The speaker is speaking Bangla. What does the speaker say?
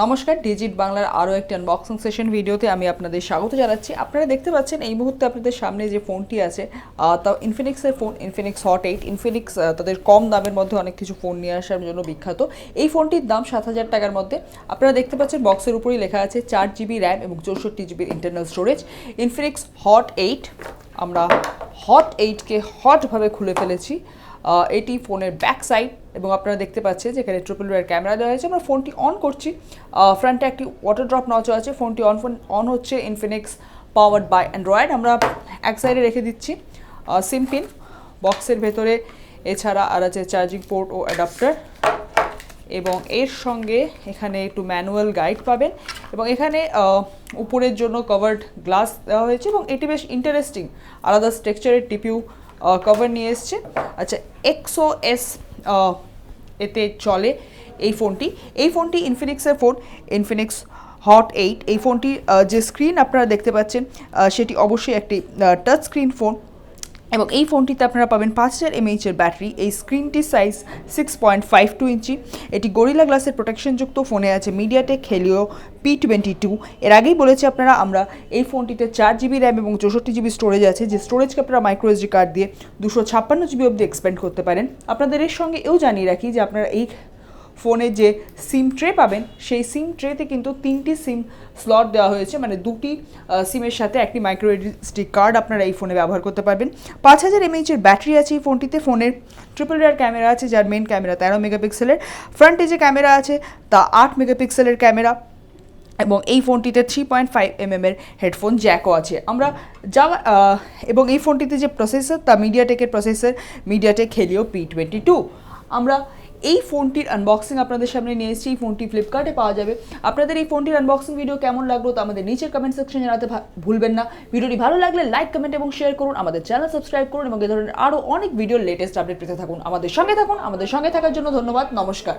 নমস্কার, ডিজিট বাংলার আরও একটি আনবক্সিং সেশন ভিডিওতে আমি আপনাদের স্বাগত জানাচ্ছি। আপনারা দেখতে পাচ্ছেন এই মুহূর্তে আপনাদের সামনে যে ফোনটি আছে তা ইনফিনিক্সের ফোন, ইনফিনিক্স হট 8। ইনফিনিক্স তাদের কম দামের মধ্যে অনেক কিছু ফোন নিয়ে আসার জন্য বিখ্যাত। এই ফোনটির দাম 7,000 টাকার মধ্যে। আপনারা দেখতে পাচ্ছেন বক্সের উপরেই লেখা আছে 4GB র্যাম এবং 64GB internal storage. Infinix hot 8। আমরা হট 8কে হটভাবে খুলে ফেলেছি। এটি ফোনের ব্যাক সাইড এবং আপনারা দেখতে পাচ্ছেন যেখানে ট্রিপল রিয়ার ক্যামেরা দেওয়া হয়েছে। আমরা ফোনটি অন করছি। ফ্রন্টে একটি ওয়াটার ড্রপ নচ আছে। ফোনটি অন হচ্ছে। Infinix powered by Android. আমরা এক সাইডে রেখে দিচ্ছি সিম পিন বক্সের ভেতরে। এছাড়া আর আছে চার্জিং পোর্ট ও অ্যাডাপ্টার এবং এর সঙ্গে এখানে একটু ম্যানুয়াল গাইড পাবেন এবং এখানে উপরের জন্য কভার্ড গ্লাস দেওয়া হয়েছে এবং এটি বেশ ইন্টারেস্টিং, আলাদা স্ট্রাকচারের টিপিউ কভার নিয়ে এসছে। আচ্ছা, XOS এতে চলে এই ফোনটি ইনফিনিক্সের ফোন, ইনফিনিক্স হট 8। এই ফোনটির যে স্ক্রিন আপনারা দেখতে পাচ্ছেন সেটি অবশ্যই একটি টাচ স্ক্রিন ফোন এবং এই ফোনটিতে আপনারা পাবেন 5000 mAh ব্যাটারি। এই স্ক্রিনটির সাইজ 6.52 ইঞ্চি। এটি গরিলা গ্লাসের প্রোটেকশনযুক্ত। ফোনে আছে মিডিয়াটেক হেলিও P22। এর আগেই বলেছি আপনারা আমরা এই ফোনটিতে 4GB র্যাম এবং 64GB স্টোরেজ আছে, যে স্টোরেজকে আপনারা মাইক্রো SD কার্ড দিয়ে 256GB অবধি এক্সপেন্ড করতে পারেন। আপনাদের এর সঙ্গে এও জানিয়ে রাখি যে আপনারা এই ফোনে যে সিম ট্রে পাবেন সেই সিম ট্রেতে কিন্তু 3টি সিম স্লট দেওয়া হয়েছে, মানে 2টি সিমের সাথে একটি মাইক্রো SD কার্ড আপনারা এই ফোনে ব্যবহার করতে পারবেন। 5000 mAh ব্যাটারি আছে এই ফোনটিতে। ফোনের ট্রিপল রিয়ার ক্যামেরা আছে, যার মেন ক্যামেরা 13 মেগাপিক্সেলের। ফ্রন্টে যে ক্যামেরা আছে তা 8 মেগাপিক্সেলের ক্যামেরা এবং এই ফোনটিতে 3.5mm এর হেডফোন জ্যাকও আছে। আমরা এবং এই ফোনটিতে যে প্রসেসর তা মিডিয়াটেকের প্রসেসর, মিডিয়াটেক হেলিও P22। আমরা এই ফোনটির আনবক্সিং আপনাদের সামনে নিয়ে এসেছি। এই ফোনটি ফ্লিপকার্টে পাওয়া যাবে। আপনাদের এই ফোনটির আনবক্সিং ভিডিও কেমন লাগলো তা আমাদের নিচের কমেন্ট সেকশনে জানাতে ভুলবেন না। ভিডিওটি ভালো লাগলে লাইক, কমেন্ট এবং শেয়ার করুন। আমাদের চ্যানেল সাবস্ক্রাইব করুন এবং এই ধরনের আরও অনেক ভিডিওর লেটেস্ট আপডেট পেতে থাকুন। আমাদের সঙ্গে থাকুন। আমাদের সঙ্গে থাকার জন্য ধন্যবাদ। নমস্কার।